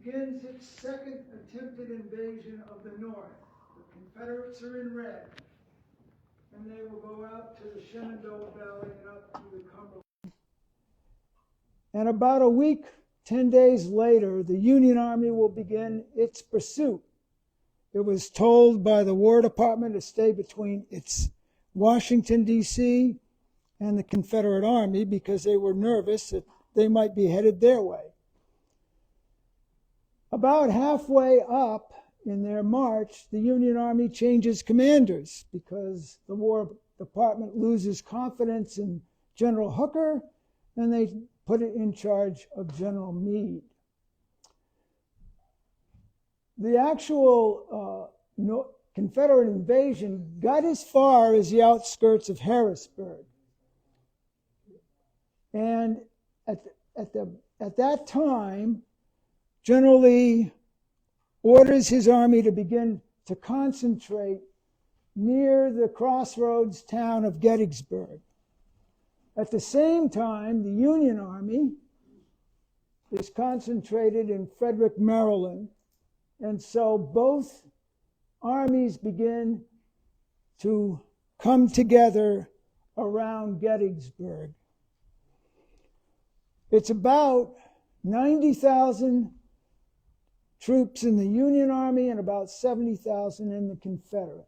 begins its second attempted invasion of the North. The Confederates are in red, and they will go out to the Shenandoah Valley and up to the Cumberland. And about a week, 10 days later, the Union Army will begin its pursuit. It was told by the War Department to stay between its Washington, D.C. and the Confederate Army because they were nervous that they might be headed their way. About halfway up in their march, the Union Army changes commanders because the War Department loses confidence in General Hooker, and they put it in charge of General Meade. The actual Confederate invasion got as far as the outskirts of Harrisburg. And at that time, General Lee orders his army to begin to concentrate near the crossroads town of Gettysburg. At the same time, the Union Army is concentrated in Frederick, Maryland, and so both armies begin to come together around Gettysburg. It's about 90,000 troops in the Union Army and about 70,000 in the Confederate.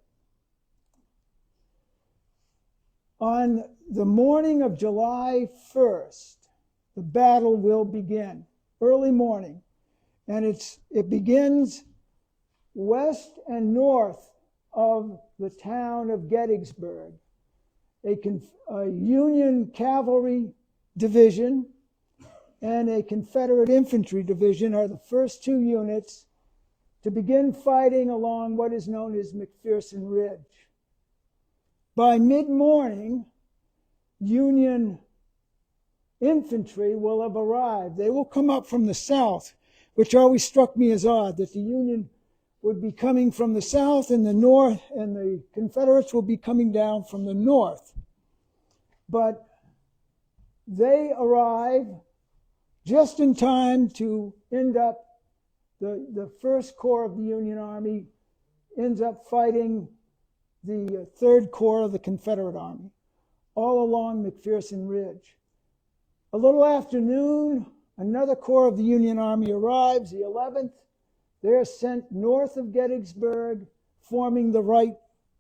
On the morning of July 1st, the battle will begin, early morning, and it begins west and north of the town of Gettysburg. A Union cavalry division and a Confederate infantry division are the first two units to begin fighting along what is known as McPherson Ridge. By mid-morning, Union infantry will have arrived. They will come up from the south, which always struck me as odd, that the Union would be coming from the south and the north, and the Confederates will be coming down from the north. But they arrive just in time to end up, the First Corps of the Union Army ends up fighting the Third Corps of the Confederate Army, all along McPherson Ridge. A little after noon, another corps of the Union Army arrives, the 11th. They're sent north of Gettysburg, forming the right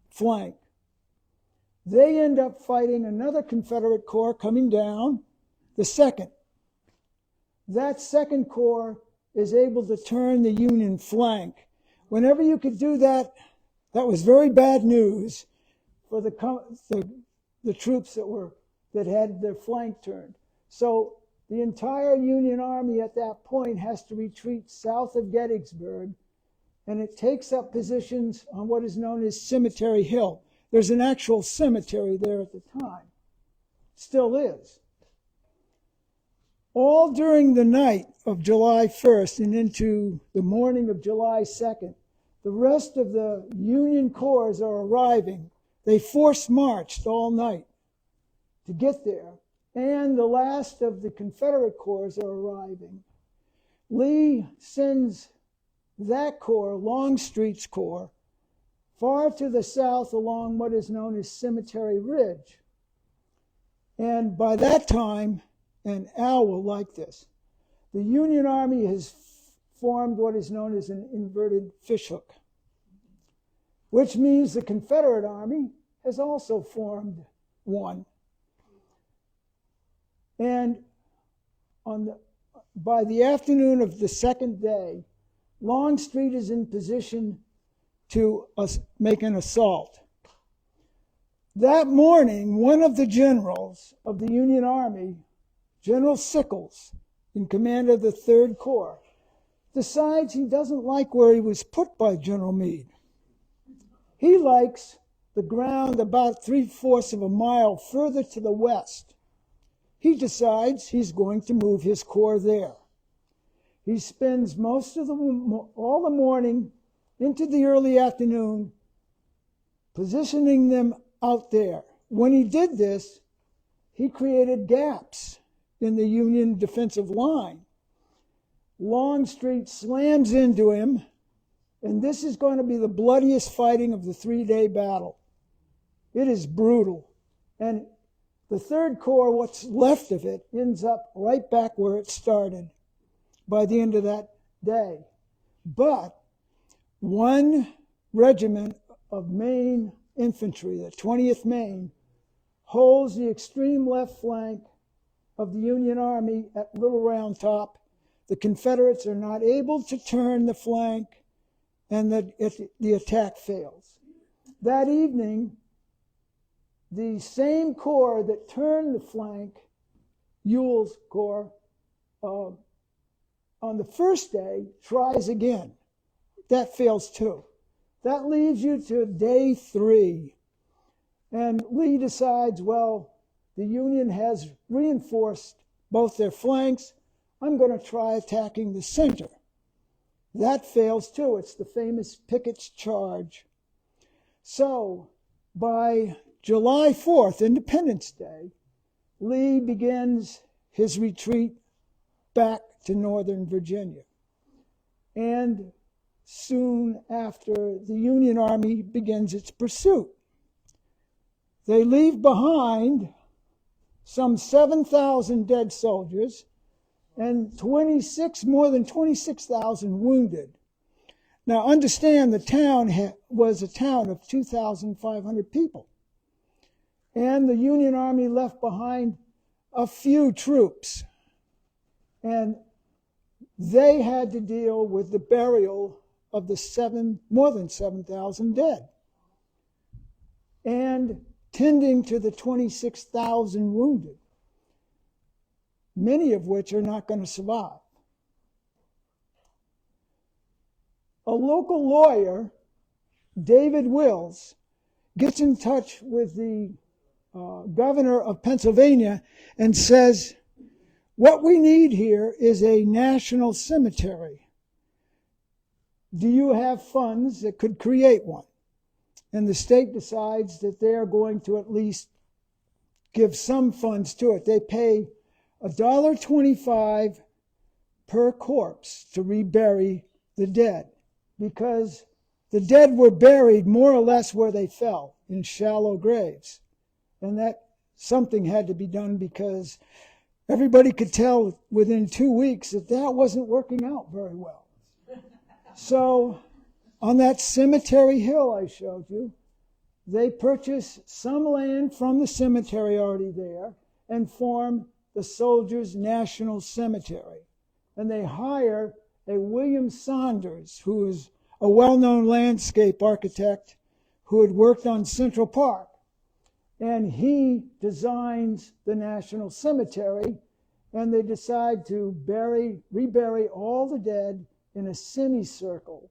flank. They end up fighting another Confederate corps coming down, the 2nd. That 2nd Corps is able to turn the Union flank. Whenever you could do that, that was very bad news for the troops that had their flank turned. So the entire Union Army at that point has to retreat south of Gettysburg, and it takes up positions on what is known as Cemetery Hill. There's an actual cemetery there at the time. Still is. All during the night of July 1st and into the morning of July 2nd, the rest of the Union corps are arriving. They force marched all night to get there, and the last of the Confederate corps are arriving. Lee sends that corps, Longstreet's corps, far to the south along what is known as Cemetery Ridge. And by that time, and Al will like this, the Union Army has formed what is known as an inverted fishhook, which means the Confederate Army has also formed one. And by the afternoon of the 2nd day, Longstreet is in position to make an assault. That morning, one of the generals of the Union Army, General Sickles, in command of the 3rd Corps, decides he doesn't like where he was put by General Meade. He likes the ground about 3/4 of a mile further to the west. He decides he's going to move his corps there. He spends all the morning into the early afternoon positioning them out there. When he did this, he created gaps in the Union defensive line. Longstreet slams into him, and this is going to be the bloodiest fighting of the 3-day battle. It is brutal. And the Third Corps, what's left of it, ends up right back where it started by the end of that day. But one regiment of Maine infantry, the 20th Maine, holds the extreme left flank of the Union Army at Little Round Top. The Confederates are not able to turn the flank, and the attack fails. That evening, the same corps that turned the flank, Ewell's corps, on the first day, tries again. That fails too. That leaves you to day 3. And Lee decides, well, the Union has reinforced both their flanks. I'm going to try attacking the center. That fails too. It's the famous Pickett's Charge. So by July 4th, Independence Day, Lee begins his retreat back to Northern Virginia. And soon after, the Union Army begins its pursuit. They leave behind some 7,000 dead soldiers and more than 26,000 wounded. Now understand, the town was a town of 2,500 people. And the Union Army left behind a few troops. And they had to deal with the burial of the more than 7,000 dead, and tending to the 26,000 wounded, many of which are not going to survive. A local lawyer, David Wills, gets in touch with the governor of Pennsylvania and says, what we need here is a national cemetery. Do you have funds that could create one? And the state decides that they are going to at least give some funds to it. They pay $1.25 per corpse to rebury the dead, because the dead were buried more or less where they fell, in shallow graves. And that something had to be done, because everybody could tell within 2 weeks that wasn't working out very well. So on that cemetery hill I showed you, they purchase some land from the cemetery already there and form the Soldiers' National Cemetery. And they hire a William Saunders, who is a well-known landscape architect who had worked on Central Park. And he designs the National Cemetery, and they decide to rebury all the dead in a semicircle.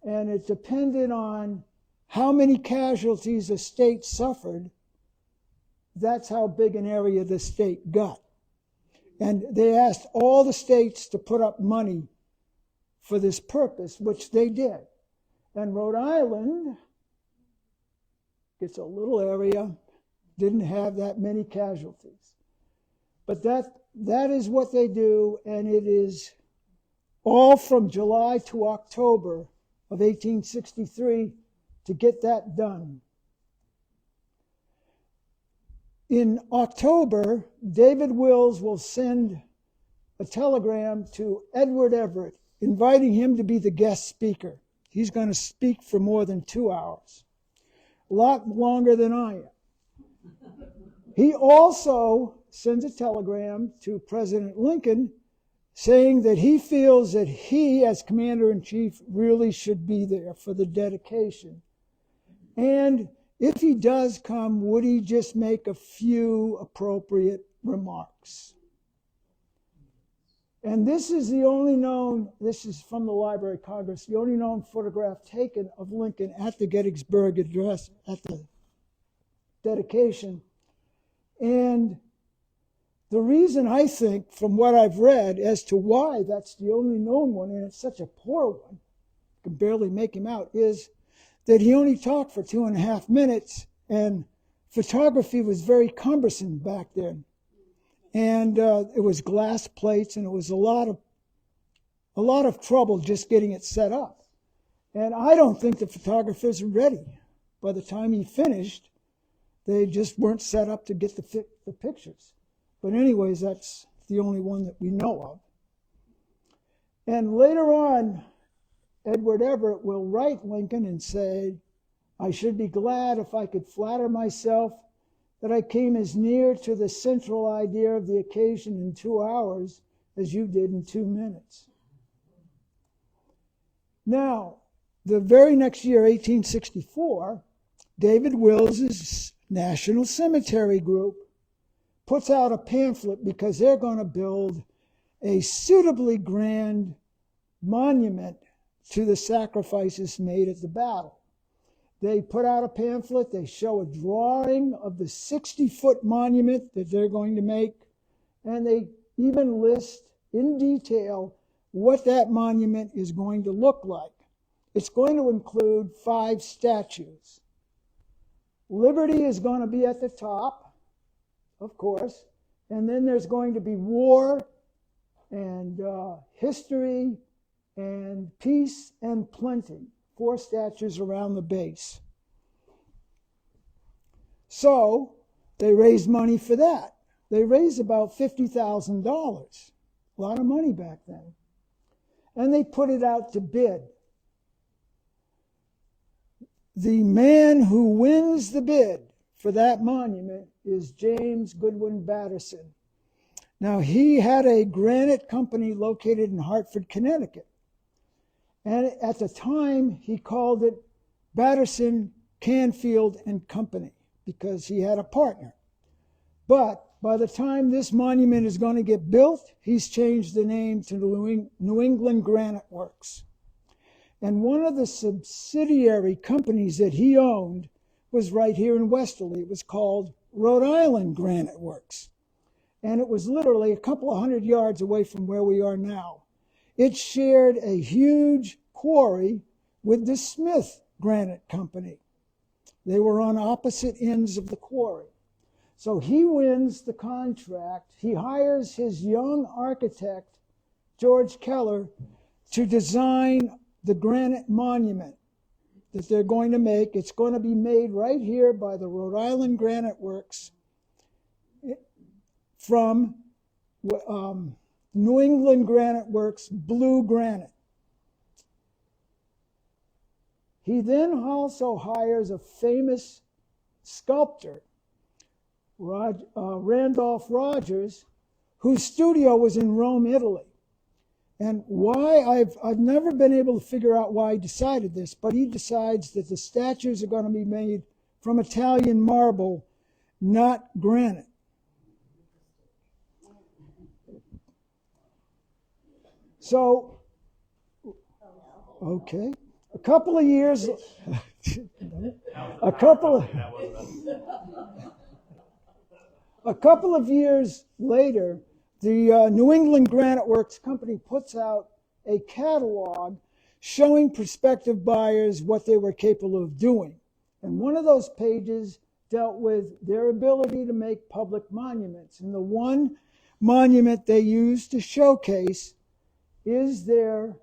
And it depended on how many casualties a state suffered. That's how big an area the state got. And they asked all the states to put up money for this purpose, which they did. And Rhode Island gets a little area, didn't have that many casualties. But that is what they do, and it is all from July to October of 1863 to get that done. In October, David Wills will send a telegram to Edward Everett inviting him to be the guest speaker. He's going to speak for more than 2 hours, a lot longer than I am. He also sends a telegram to President Lincoln saying that he feels that he, as Commander-in-Chief, really should be there for the dedication. And if he does come, would he just make a few appropriate remarks? And this is the only known, this is from the Library of Congress, the only known photograph taken of Lincoln at the Gettysburg Address, at the dedication. And the reason, I think, from what I've read, as to why that's the only known one, and it's such a poor one, you can barely make him out, is that he only talked for 2.5 minutes, and photography was very cumbersome back then. And it was glass plates, and it was a lot of a lot of trouble just getting it set up. And I don't think the photographers are ready. By the time he finished, they just weren't set up to get the pictures. But anyways, that's the only one that we know of. And later on, Edward Everett will write Lincoln and say, I should be glad if I could flatter myself that I came as near to the central idea of the occasion in 2 hours as you did in 2 minutes. Now, the very next year, 1864, David Wills's National Cemetery Group puts out a pamphlet because they're going to build a suitably grand monument to the sacrifices made at the battle. They put out a pamphlet, they show a drawing of the 60-foot monument that they're going to make, and they even list in detail what that monument is going to look like. It's going to include 5 statues. Liberty is going to be at the top, of course, and then there's going to be war and history and peace and plenty. 4 statues around the base. So they raised money for that. They raised about $50,000. A lot of money back then. And they put it out to bid. The man who wins the bid for that monument is James Goodwin Batterson. Now, he had a granite company located in Hartford, Connecticut. And at the time, he called it Batterson, Canfield and Company because he had a partner. But by the time this monument is going to get built, he's changed the name to New England Granite Works. And one of the subsidiary companies that he owned was right here in Westerly. It was called Rhode Island Granite Works. And it was literally a couple of 100 yards away from where we are now. It shared a huge quarry with the Smith Granite Company. They were on opposite ends of the quarry. So he wins the contract. He hires his young architect, George Keller, to design the granite monument that they're going to make. It's going to be made right here by the Rhode Island Granite Works from New England Granite Works blue granite. He then also hires a famous sculptor, Randolph Rogers, whose studio was in Rome, Italy. And why, I've never been able to figure out why he decided this, but he decides that the statues are going to be made from Italian marble, not granite. So, okay, a couple of years later, the New England Granite Works Company puts out a catalog showing prospective buyers what they were capable of doing. And one of those pages dealt with their ability to make public monuments. And the one monument they used to showcase is their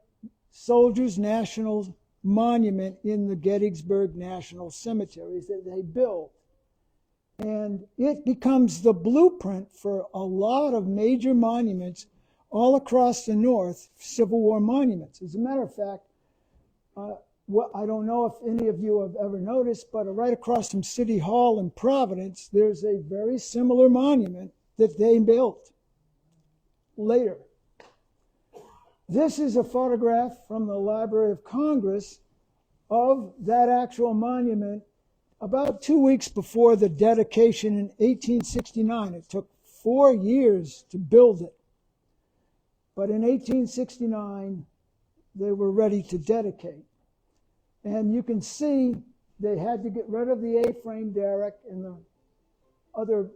Soldiers' National Monument in the Gettysburg National Cemeteries that they built. And it becomes the blueprint for a lot of major monuments all across the North, Civil War monuments. As a matter of fact, I don't know if any of you have ever noticed, but right across from City Hall in Providence, there's a very similar monument that they built later. This is a photograph from the Library of Congress of that actual monument about 2 weeks before the dedication in 1869. It took 4 years to build it. But in 1869, they were ready to dedicate. And you can see they had to get rid of the A-frame derrick and the other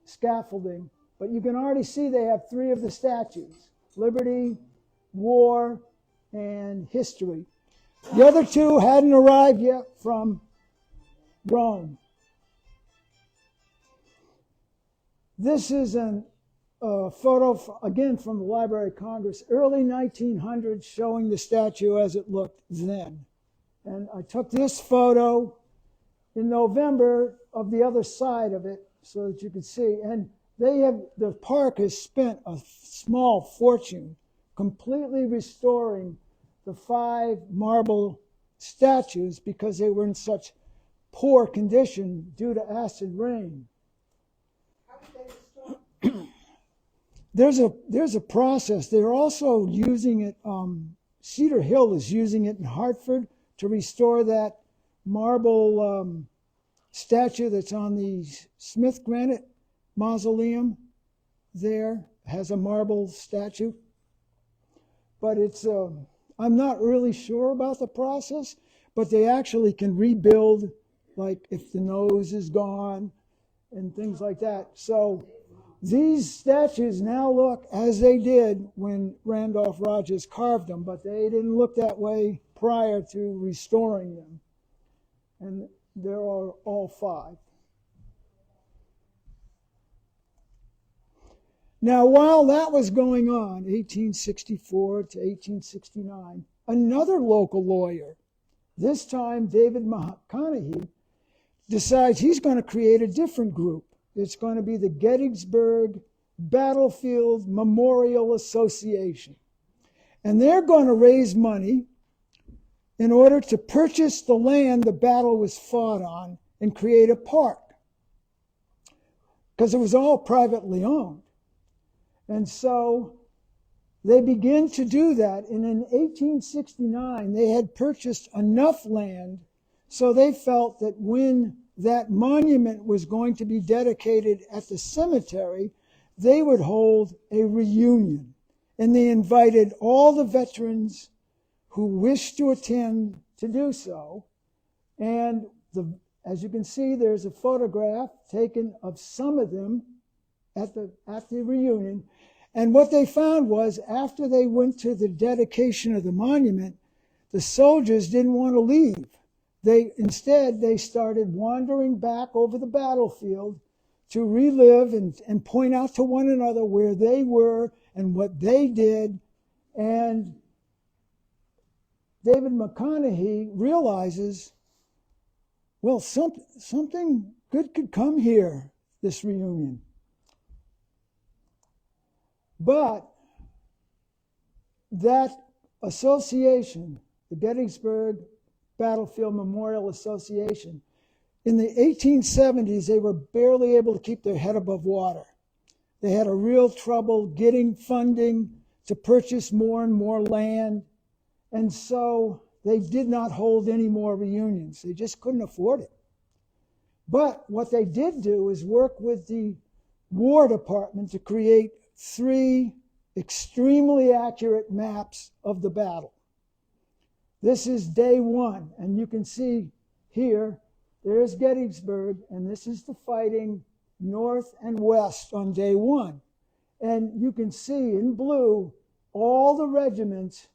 scaffolding. But you can already see they have 3 of the statues: Liberty, War, and History. The other 2 hadn't arrived yet from Rome. This is an a photo, again, from the Library of Congress, early 1900s, showing the statue as it looked then. And I took this photo in November of the other side of it so that you could see. And the park has spent a small fortune completely restoring the 5 marble statues because they were in such poor condition due to acid rain. How did they restore? There's a process. They're also using it, Cedar Hill is using it in Hartford to restore that marble statue that's on the Smith granite mausoleum there. Has a marble statue. But it's, I'm not really sure about the process, but they actually can rebuild, like if the nose is gone and things like that. So these statues now look as they did when Randolph Rogers carved them, but they didn't look that way prior to restoring them. And there are all 5. Now, while that was going on, 1864 to 1869, another local lawyer, this time David McConaughey, decides he's going to create a different group. It's going to be the Gettysburg Battlefield Memorial Association. And they're going to raise money in order to purchase the land the battle was fought on and create a park. Because it was all privately owned. And so they begin to do that. And in 1869, they had purchased enough land so they felt that when that monument was going to be dedicated at the cemetery, they would hold a reunion. And they invited all the veterans who wished to attend to do so. And as you can see, there's a photograph taken of some of them at the reunion. And what they found was, after they went to the dedication of the monument, the soldiers didn't want to leave. Instead, they started wandering back over the battlefield to relive and point out to one another where they were and what they did. And David McConaughey realizes, well, something good could come here, this reunion. But that association, the Gettysburg Battlefield Memorial Association, in the 1870s, they were barely able to keep their head above water. They had a real trouble getting funding to purchase more and more land. And so they did not hold any more reunions. They just couldn't afford it. But what they did do is work with the War Department to create 3 extremely accurate maps of the battle. This is day 1, and you can see here, there's Gettysburg, and this is the fighting north and west on day 1. And you can see in blue all the regiments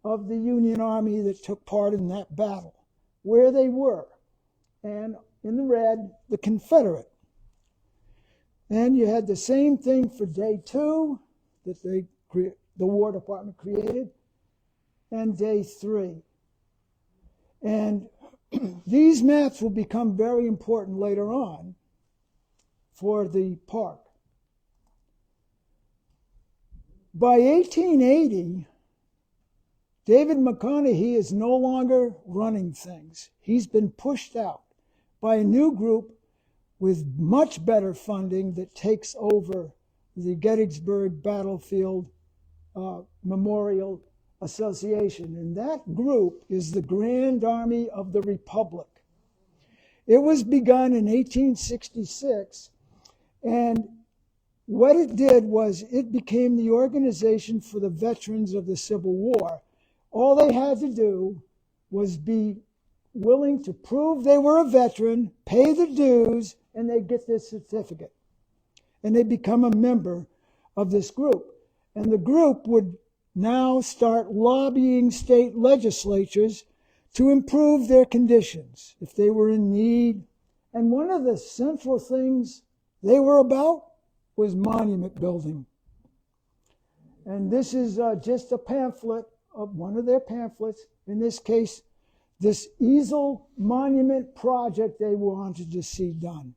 of the Union Army that took part in that battle, where they were. And in the red, the Confederate. And you had the same thing for day 2 that the War Department created, and day 3. And these maps will become very important later on for the park. By 1880, David McConaughey is no longer running things. He's been pushed out by a new group with much better funding that takes over the Gettysburg Battlefield Memorial Association. And that group is the Grand Army of the Republic. It was begun in 1866, and what it did was it became the organization for the veterans of the Civil War. All they had to do was be willing to prove they were a veteran, pay the dues, and they'd get this certificate. And they'd become a member of this group. And the group would now start lobbying state legislatures to improve their conditions if they were in need. And one of the central things they were about was monument building. And this is just a pamphlet of one of their pamphlets. In this case, this easel monument project they wanted to see done.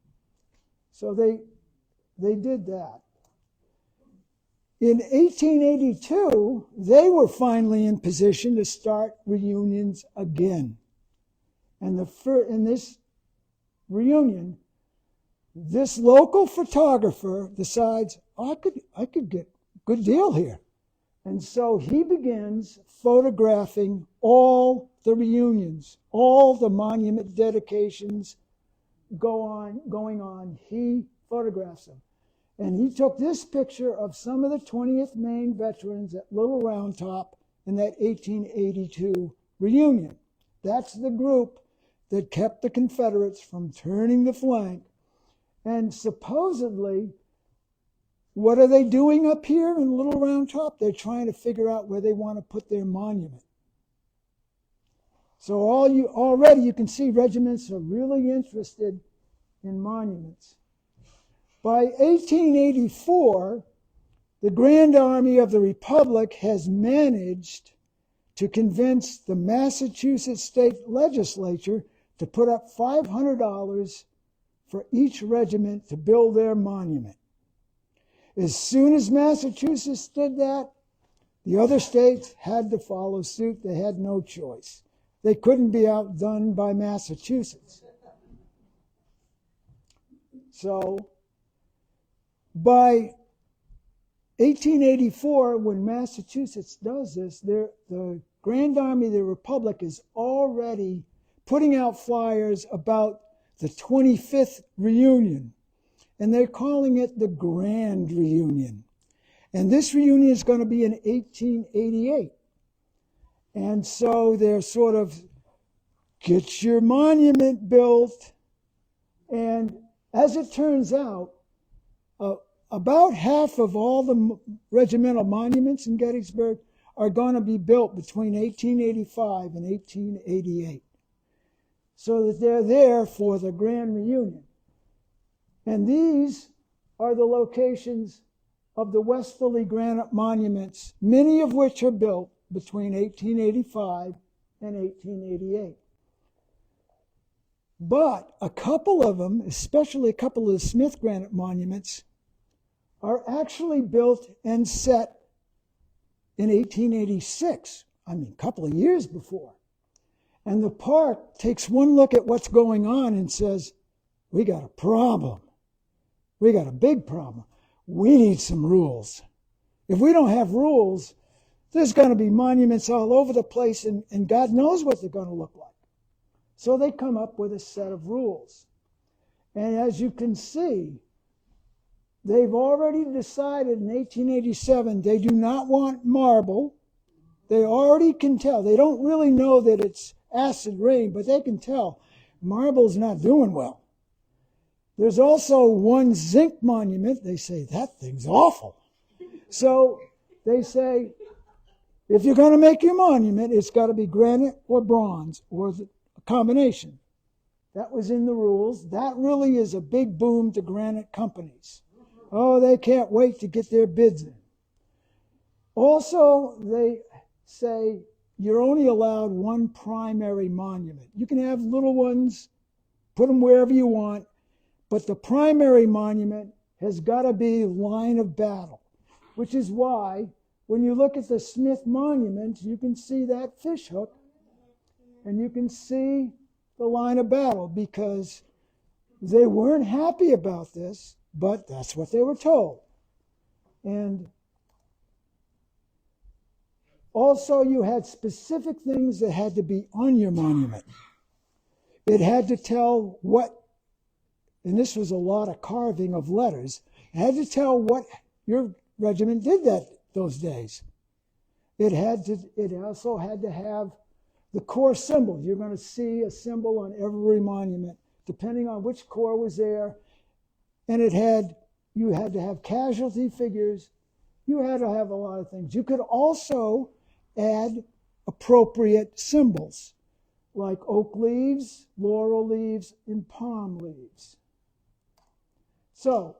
So they did that. In 1882, they were finally in position to start reunions again. And in this reunion, this local photographer decides, I could get a good deal here. And so he begins photographing all the reunions, all the monument dedications going on. He photographs them. And he took this picture of some of the 20th Maine veterans at Little Round Top in that 1882 reunion. That's the group that kept the Confederates from turning the flank. And supposedly, what are they doing up here in Little Round Top? They're trying to figure out where they want to put their monument. So already you can see regiments are really interested in monuments. By 1884, the Grand Army of the Republic has managed to convince the Massachusetts State Legislature to put up $500 for each regiment to build their monument. As soon as Massachusetts did that, the other states had to follow suit. They had no choice. They couldn't be outdone by Massachusetts. So by 1884, when Massachusetts does this, the Grand Army of the Republic is already putting out flyers about the 25th reunion. And they're calling it the Grand Reunion. And this reunion is going to be in 1888. And so they're sort of, get your monument built. And as it turns out, about half of all the regimental monuments in Gettysburg are going to be built between 1885 and 1888. So that they're there for the Grand Reunion. And these are the locations of the westerly granite monuments, many of which are built between 1885 and 1888. But a couple of them, especially a couple of the Smith granite monuments, are actually built and set in 1886. I mean, a couple of years before. And the park takes one look at what's going on and says, we got a problem. We got a big problem. We need some rules. If we don't have rules, there's going to be monuments all over the place, and God knows what they're going to look like. So they come up with a set of rules. And as you can see, they've already decided in 1887 they do not want marble. They already can tell. They don't really know that it's acid rain, but they can tell marble's not doing well. There's also one zinc monument. They say, that thing's awful. So they say, if you're going to make your monument, it's got to be granite or bronze or a combination. That was in the rules. That really is a big boom to granite companies. Oh, they can't wait to get their bids in. Also, they say you're only allowed one primary monument. You can have little ones, put them wherever you want, but the primary monument has got to be line of battle, which is why when you look at the Smith monument, you can see that fish hook and you can see the line of battle, because they weren't happy about this, but that's what they were told. And also you had specific things that had to be on your monument. It had to tell what, and this was a lot of carving of letters, it had to tell what your regiment did those days. It also had to have the corps symbol. You're going to see a symbol on every monument, depending on which corps was there. And you had to have casualty figures. You had to have a lot of things. You could also add appropriate symbols, like oak leaves, laurel leaves, and palm leaves. So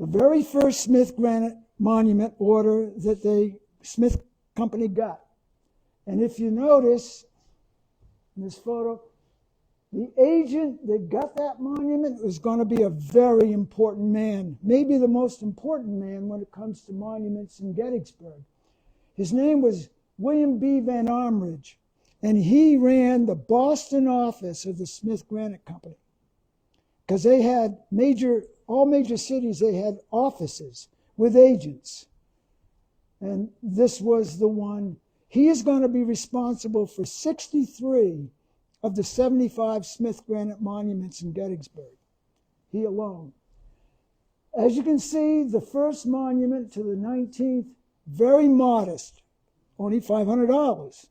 the very first Smith granite monument order that the Smith Company got. And if you notice in this photo, the agent that got that monument was going to be a very important man, maybe the most important man when it comes to monuments in Gettysburg. His name was William B. Van Armridge, and he ran the Boston office of the Smith Granite Company. Because they had all major cities, they had offices with agents. And this was the one. He is going to be responsible for 63 of the 75 Smith granite monuments in Gettysburg. He alone. As you can see, the first monument to the 19th, very modest, only $500.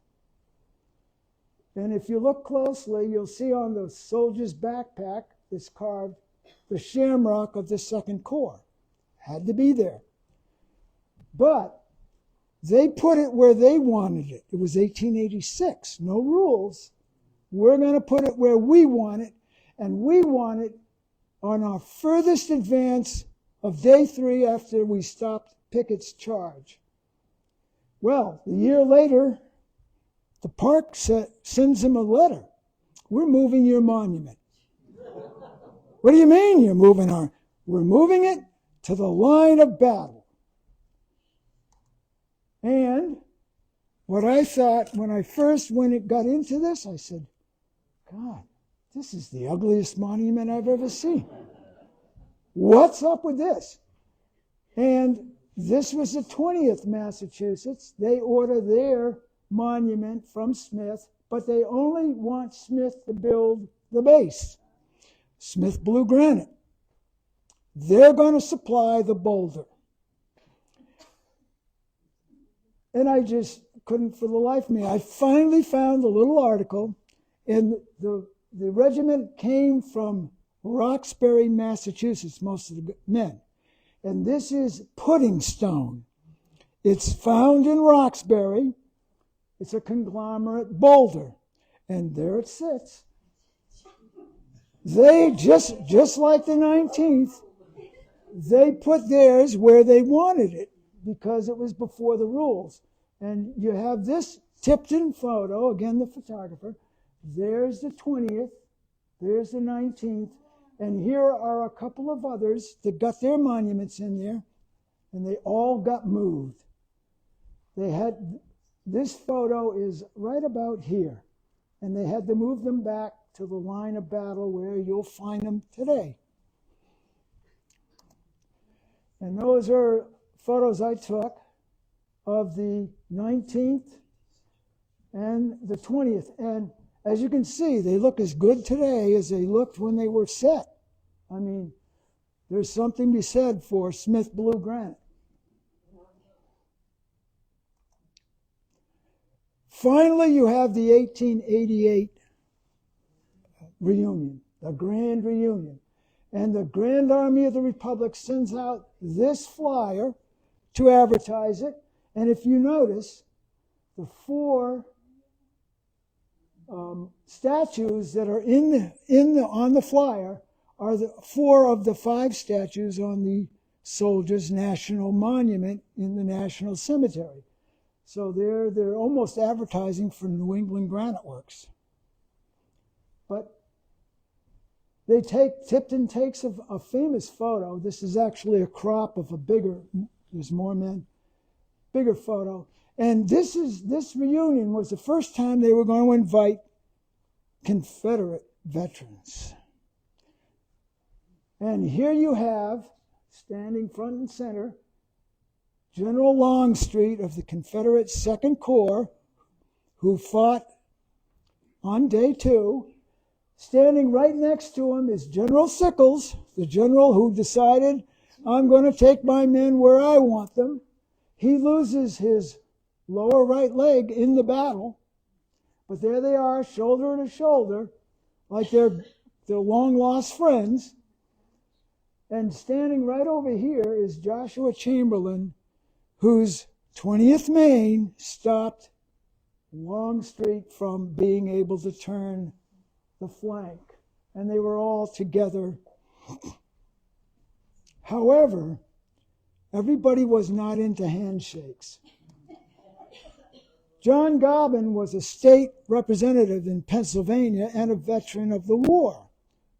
And if you look closely, you'll see on the soldier's backpack is carved the shamrock of the Second Corps. Had to be there. But they put it where they wanted it. It was 1886, no rules. We're going to put it where we want it, and we want it on our furthest advance of day 3 after we stopped Pickett's charge. Well, a year later, the park sends him a letter. We're moving your monument. What do you mean you're moving our? We're moving it to the line of battle. And what I thought when it got into this, I said, God, this is the ugliest monument I've ever seen. What's up with this? And this was the 20th Massachusetts. They order their monument from Smith, but they only want Smith to build the base. Smith blue granite. They're going to supply the boulder. And I just couldn't for the life of me. I finally found a little article, and the regiment came from Roxbury, Massachusetts, most of the men. And this is pudding stone. It's found in Roxbury. It's a conglomerate boulder. And there it sits. They, just like the 19th, they put theirs where they wanted it because it was before the rules. And you have this Tipton photo, again the photographer. There's the 20th, there's the 19th, and here are a couple of others that got their monuments in there, and they all got moved. This photo is right about here, and they had to move them back to the line of battle where you'll find them today. And those are photos I took of the 19th and the 20th. And as you can see, they look as good today as they looked when they were set. I mean, there's something to be said for Smith blue granite. Finally, you have the 1888 reunion, the Grand Reunion. And the Grand Army of the Republic sends out this flyer to advertise it. And if you notice, the 4 statues that are on the flyer are the 4 of the 5 statues on the Soldiers' National Monument in the National Cemetery. So they're almost advertising for New England Granite Works. But Tipton takes a famous photo. This is actually a crop of a bigger, there's more men, bigger photo. And this reunion was the first time they were going to invite Confederate veterans. And here you have, standing front and center, General Longstreet of the Confederate 2nd Corps, who fought on day 2. Standing right next to him is General Sickles, the general who decided, I'm going to take my men where I want them. He loses his lower right leg in the battle, but there they are, shoulder to shoulder, like they're long-lost friends. And standing right over here is Joshua Chamberlain, whose 20th Maine stopped Longstreet from being able to turn the flank. And they were all together. However, everybody was not into handshakes. John Gobbin was a state representative in Pennsylvania and a veteran of the war,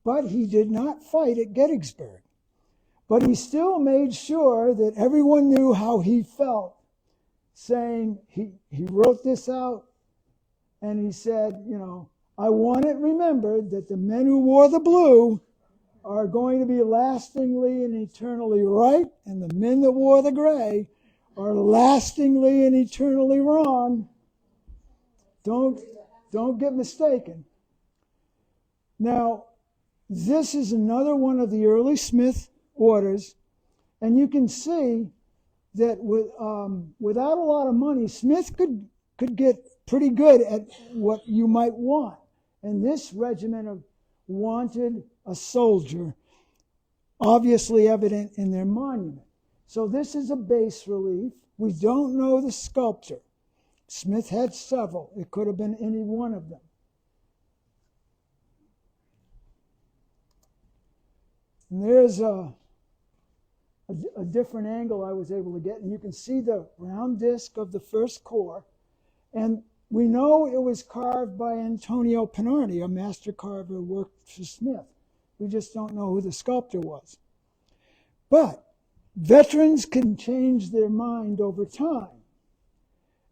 but he did not fight at Gettysburg. But he still made sure that everyone knew how he felt, saying, he wrote this out, and he said, I want it remembered that the men who wore the blue are going to be lastingly and eternally right, and the men that wore the gray are lastingly and eternally wrong. Don't get mistaken. Now, this is another one of the early Smith orders, and you can see that without a lot of money, Smith could get pretty good at what you might want. And this regiment wanted a soldier, obviously evident in their monument. So this is a bas relief. We don't know the sculptor. Smith had several. It could have been any one of them. And there's a different angle I was able to get, and you can see the round disc of the first corps. And we know it was carved by Antonio Pinardi, a master carver who worked for Smith. We just don't know who the sculptor was. But veterans can change their mind over time.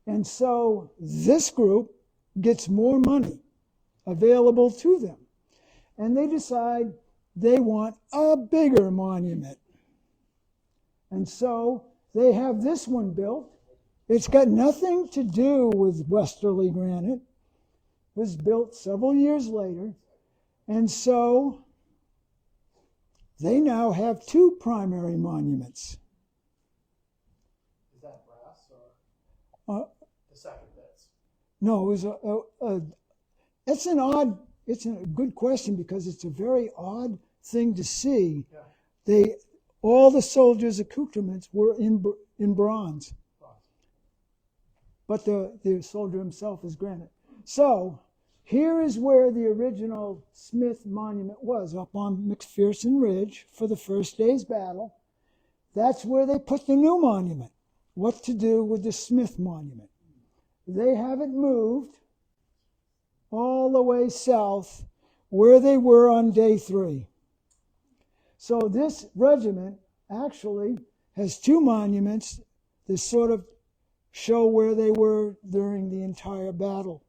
And so this group gets more money available to them. And they decide they want a bigger monument. And so they have this one built. It's got nothing to do with Westerly granite. It was built several years later. And so they now have two primary monuments. Is that brass or the second bits? No, it was it's a good question because it's a very odd thing to see. Yeah. All the soldiers' accoutrements were in bronze. But the soldier himself is granite. So here is where the original Smith monument was, up on McPherson Ridge for the first day's battle. That's where they put the new monument. What to do with the Smith monument? They have it moved all the way south where they were on day 3. So this regiment actually has two monuments that sort of show where they were during the entire battle.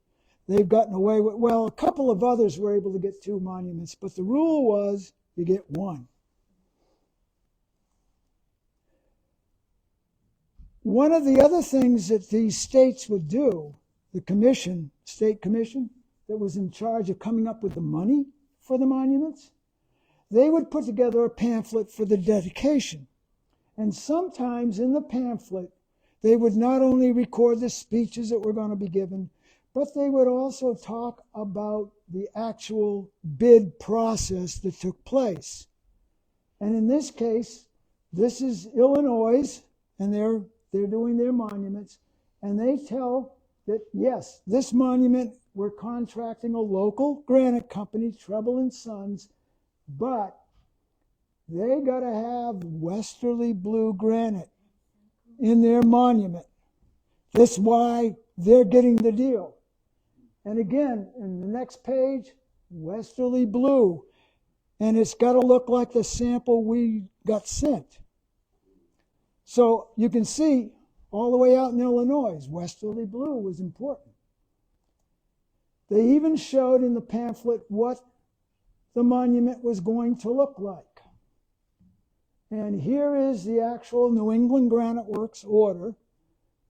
They've gotten away with, well, a couple of others were able to get two monuments, but the rule was you get one. One of the other things that these states would do, the commission, state commission, that was in charge of coming up with the money for the monuments, they would put together a pamphlet for the dedication. And sometimes in the pamphlet, they would not only record the speeches that were going to be given, but they would also talk about the actual bid process that took place. And in this case, this is Illinois, and they're doing their monuments, and they tell that, yes, this monument, we're contracting a local granite company, Treble & Sons, but they got to have Westerly blue granite in their monument. That's why they're getting the deal. And again, in the next page, Westerly blue. And it's got to look like the sample we got sent. So you can see all the way out in Illinois, Westerly blue was important. They even showed in the pamphlet what the monument was going to look like. And here is the actual New England Granite Works order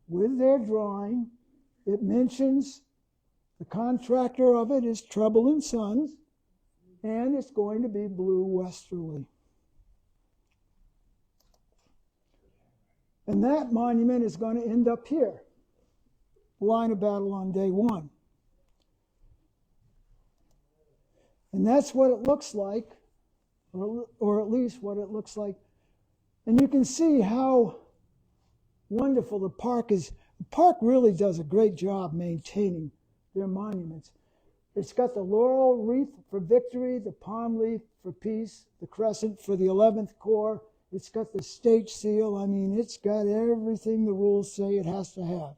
with their drawing. It mentions the contractor of it is Treble & Sons, and it's going to be blue Westerly. And that monument is going to end up here, line of battle on day 1. And that's what it looks like, or at least what it looks like. And you can see how wonderful the park is. The park really does a great job maintaining their monuments. It's got the laurel wreath for victory, the palm leaf for peace, the crescent for the 11th Corps, It's got the state seal. I mean, it's got everything the rules say it has to have.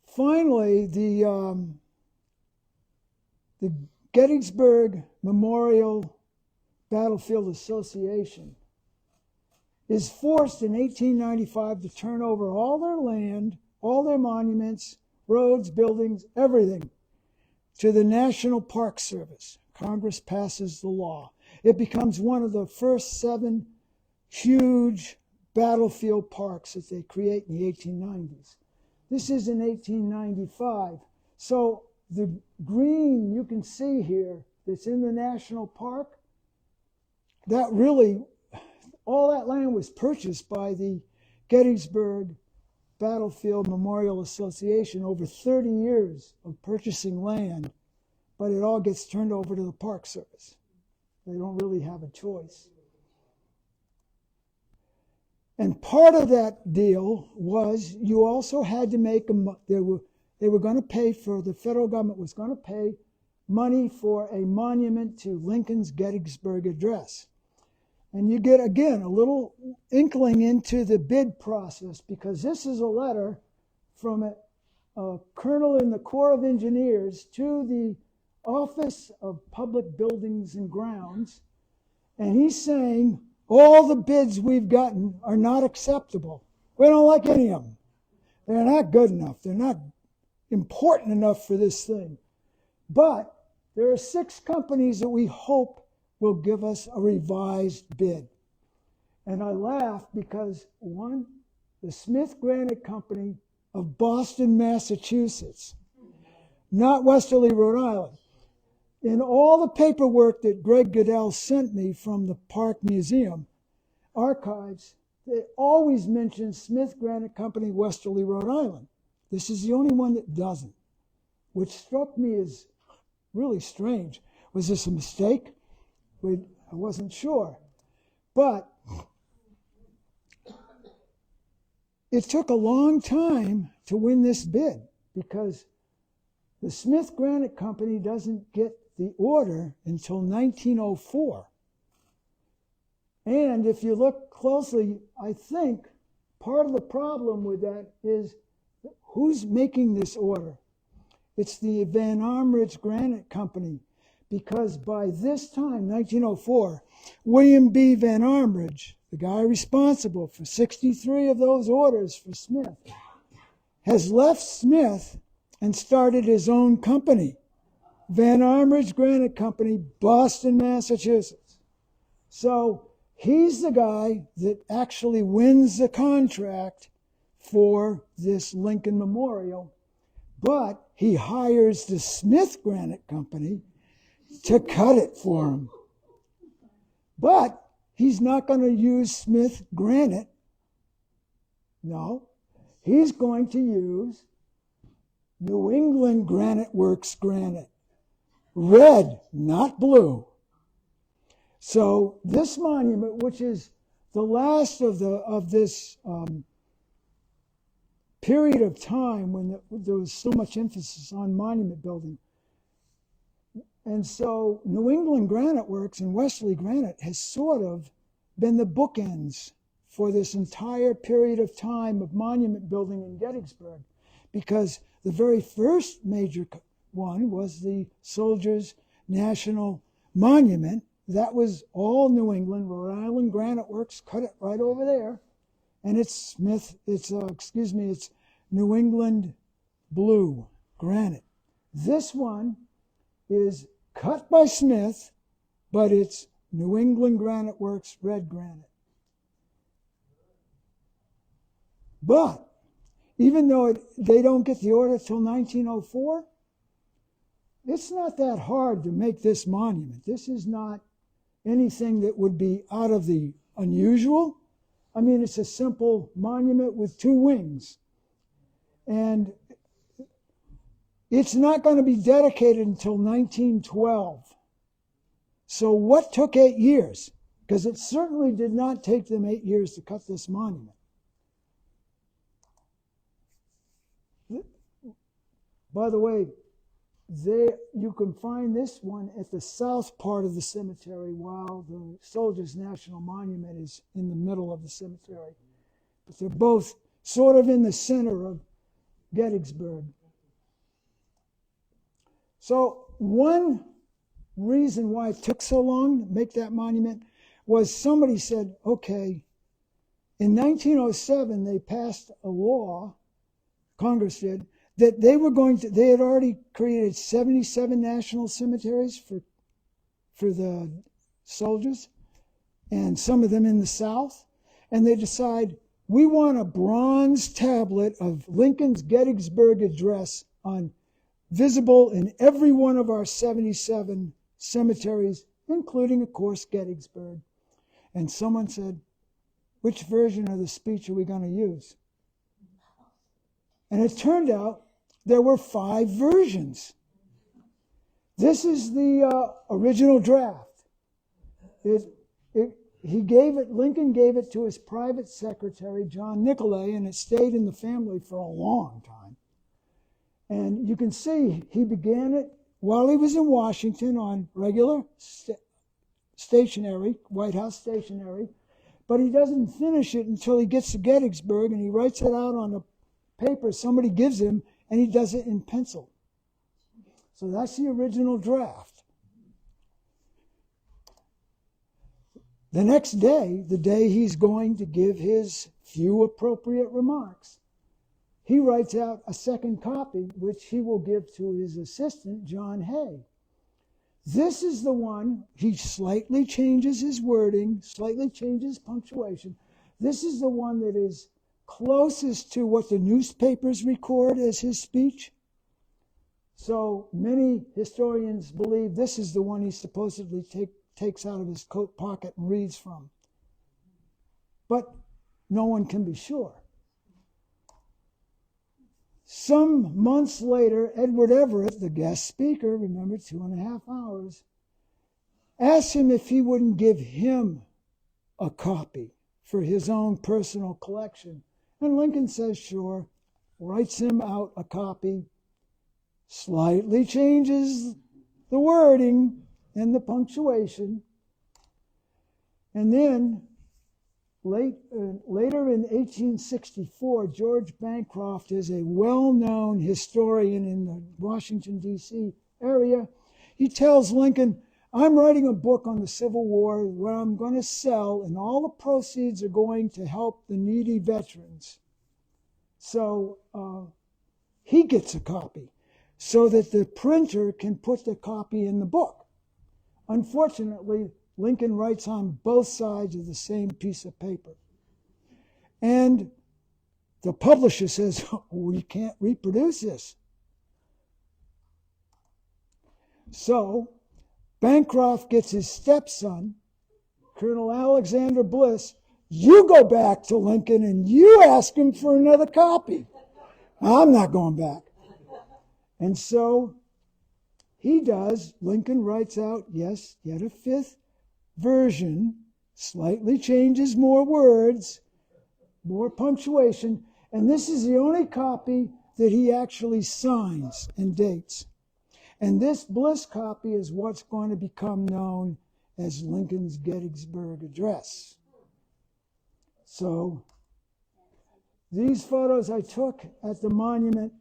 Finally, the Gettysburg Memorial Battlefield Association is forced in 1895 to turn over all their land, all their monuments, roads, buildings, everything to the National Park Service. Congress passes the law. It becomes one of the first 7 huge battlefield parks that they create in the 1890s. This is in 1895. So the green you can see here that's in the national park, that really, all that land was purchased by the Gettysburg Battlefield Memorial Association over 30 years of purchasing land, but it all gets turned over to the Park Service. They don't really have a choice. And part of that deal was you also had to make they were going to pay for, the federal government was going to pay money for a monument to Lincoln's Gettysburg Address. And you get, again, a little inkling into the bid process, because this is a letter from a colonel in the Corps of Engineers to the Office of Public Buildings and Grounds, and he's saying, all the bids we've gotten are not acceptable. We don't like any of them. They're not good enough. They're not important enough for this thing. But there are 6 companies that we hope will give us a revised bid. And I laugh because, one, the Smith Granite Company of Boston, Massachusetts, not Westerly, Rhode Island. In all the paperwork that Greg Goodell sent me from the Park Museum archives, they always mention Smith Granite Company, Westerly, Rhode Island. This is the only one that doesn't, which struck me as really strange. Was this a mistake? I wasn't sure. But it took a long time to win this bid, because the Smith Granite Company doesn't get the order until 1904. And if you look closely, I think part of the problem with that is who's making this order. It's the Van Armridge Granite Company, because by this time, 1904, William B. Van Armridge, the guy responsible for 63 of those orders for Smith, has left Smith and started his own company, Van Armridge Granite Company, Boston, Massachusetts. So he's the guy that actually wins the contract for this Lincoln Memorial, but he hires the Smith Granite Company to cut it for him. But he's not going to use Smith Granite. No, he's going to use New England Granite Works granite. Red, not blue. So this monument, which is the last of this period of time when there was so much emphasis on monument building. And so New England Granite Works and Westerly Granite has sort of been the bookends for this entire period of time of monument building in Gettysburg, because the very first major one was the Soldiers' National Monument. That was all New England. Rhode Island Granite Works cut it right over there, and it's New England blue granite. This one is cut by Smith, but it's New England Granite Works red granite. But even though they don't get the order till 1904, it's not that hard to make this monument. This is not anything that would be out of the unusual. I mean, it's a simple monument with 2 wings. And it's not going to be dedicated until 1912. So what took 8 years? Because it certainly did not take them 8 years to cut this monument. By the way, you can find this one at the south part of the cemetery, while the Soldiers' National Monument is in the middle of the cemetery. But they're both sort of in the center of Gettysburg. So one reason why it took so long to make that monument was somebody said, okay, in 1907 they passed a law, Congress did, that they had already created 77 national cemeteries for the soldiers, and some of them in the South, and they decide, we want a bronze tablet of Lincoln's Gettysburg Address visible in every one of our 77 cemeteries, including, of course, Gettysburg. And someone said, which version of the speech are we going to use? And it turned out there were 5 versions. This is the original draft. Lincoln gave it to his private secretary, John Nicolay, and it stayed in the family for a long time. And you can see he began it while he was in Washington on regular stationery, White House stationery, but he doesn't finish it until he gets to Gettysburg, and he writes it out on a paper somebody gives him, and he does it in pencil. So that's the original draft. The next day, the day he's going to give his few appropriate remarks, he writes out a second copy, which he will give to his assistant, John Hay. This is the one, he slightly changes his wording, slightly changes punctuation. This is the one that is closest to what the newspapers record as his speech. So many historians believe this is the one he supposedly takes out of his coat pocket and reads from. But no one can be sure. Some months later, Edward Everett, the guest speaker, remember 2.5 hours, asked him if he wouldn't give him a copy for his own personal collection. And Lincoln says, sure, writes him out a copy, slightly changes the wording and the punctuation. And then later in 1864, George Bancroft is a well-known historian in the Washington, D.C. area. He tells Lincoln, I'm writing a book on the Civil War where I'm going to sell, and all the proceeds are going to help the needy veterans. So he gets a copy so that the printer can put the copy in the book. Unfortunately, Lincoln writes on both sides of the same piece of paper. And the publisher says, we can't reproduce this. So Bancroft gets his stepson, Colonel Alexander Bliss. You go back to Lincoln and you ask him for another copy. I'm not going back. And so he does. Lincoln writes out, yes, yet a 5th version, slightly changes more words, more punctuation, and this is the only copy that he actually signs and dates. And this Bliss copy is what's going to become known as Lincoln's Gettysburg Address. So these photos I took at the monument.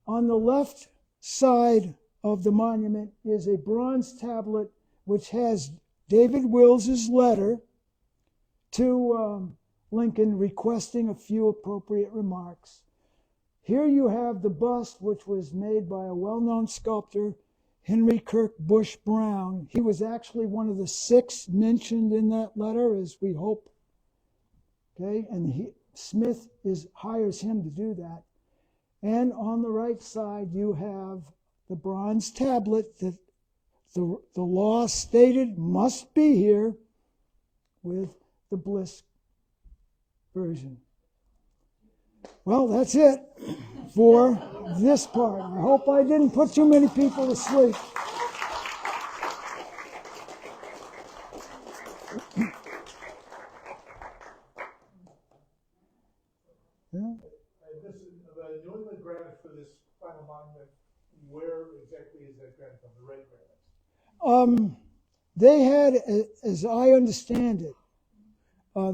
On the left side of the monument is a bronze tablet which has David Wills's letter to Lincoln requesting a few appropriate remarks. Here you have the bust, which was made by a well-known sculptor, Henry Kirk Bush Brown. He was actually one of the 6 mentioned in that letter, as we hope. Okay, and Smith hires him to do that. And on the right side, you have the bronze tablet that the law stated must be here with the Bliss version. Well, that's it for this part. I hope I didn't put too many people to sleep. Yeah. The New England grant for this final monument Where exactly is that granite from? The red granite? They had, as I understand it,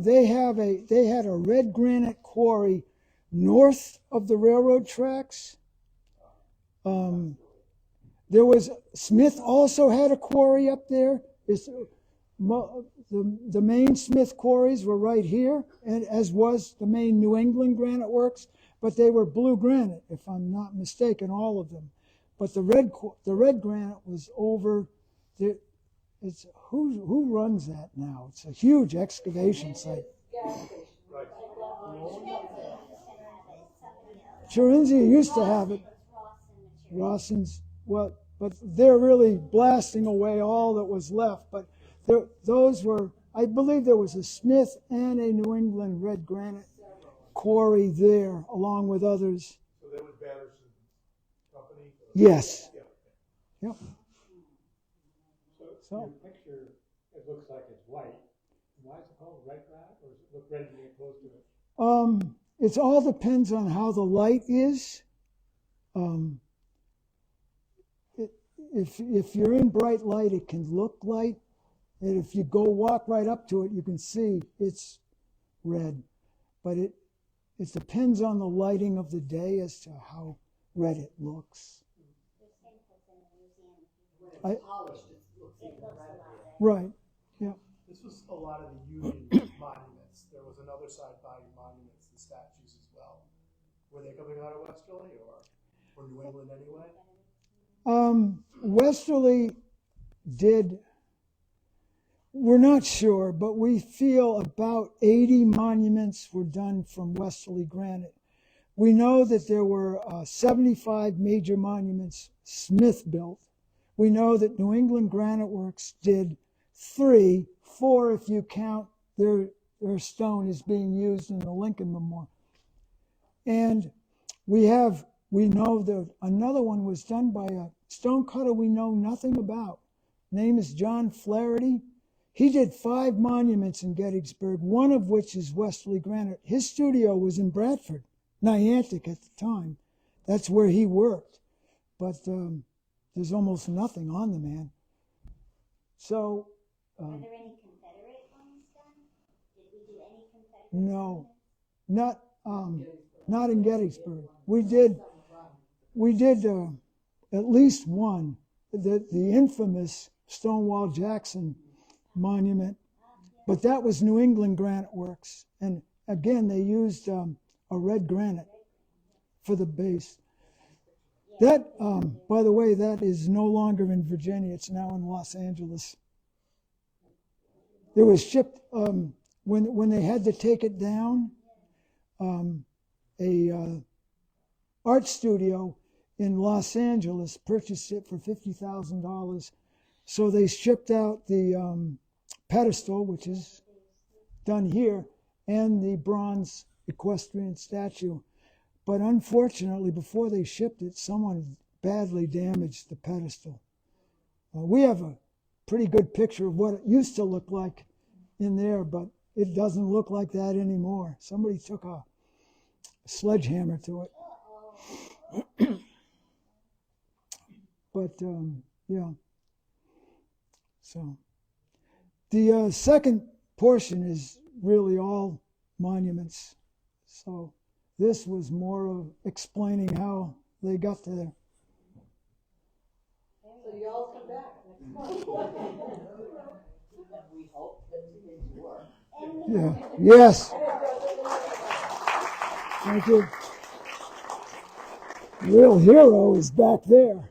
they had a red granite quarry north of the railroad tracks. There was Smith also had a quarry up there. The main Smith quarries were right here, and as was the main New England Granite Works, but they were blue granite, if I'm not mistaken, all of them. But the red granite was over there. It's who runs that now? It's a huge excavation site. Right. Chirinzia used to have it. Rawson's, well, but they're really blasting away all that was left. But those were, I believe there was a Smith and a New England red granite quarry there, along with others. So that was Batterson's company? Yes. Yeah. Yep. So your picture, it looks like it's white. Why is it called red granite, or does it look red when you get close to it? It all depends on how the light is. If you're in bright light, it can look light, and if you go walk right up to it, you can see it's red. But it depends on the lighting of the day as to how red it looks. Right. Yeah. This was a lot of the Union monuments. There was another side body monuments, the statues as well. Were they coming out of Westerly or New England anyway? Westerly did, we're not sure, but we feel about 80 monuments were done from Westerly granite. We know that there were 75 major monuments Smith built. We know that New England Granite Works did 3, 4 if you count their stone is being used in the Lincoln Memorial. And we know that another one was done by a stonecutter we know nothing about. Name is John Flaherty. He did 5 monuments in Gettysburg, one of which is Westerly granite. His studio was in Bradford, Niantic at the time. That's where he worked. But there's almost nothing on the man. So. Are there any Confederate ones done? Did we do any Confederate? No, not in Gettysburg. We did at least one, the infamous Stonewall Jackson monument, but that was New England Granite Works, and again they used a red granite for the base. That, by the way, that is no longer in Virginia. It's now in Los Angeles. It was shipped when they had to take it down. A art studio in Los Angeles purchased it for $50,000. So they shipped out the pedestal, which is done here, and the bronze equestrian statue. But unfortunately, before they shipped it, someone badly damaged the pedestal. We have a pretty good picture of what it used to look like in there, but it doesn't look like that anymore. Somebody took a sledgehammer to it. But yeah. So the second portion is really all monuments. So this was more of explaining how they got to there. So you all come back next month. We hope that you did work. Yeah. Yes. Thank you. The real hero is back there.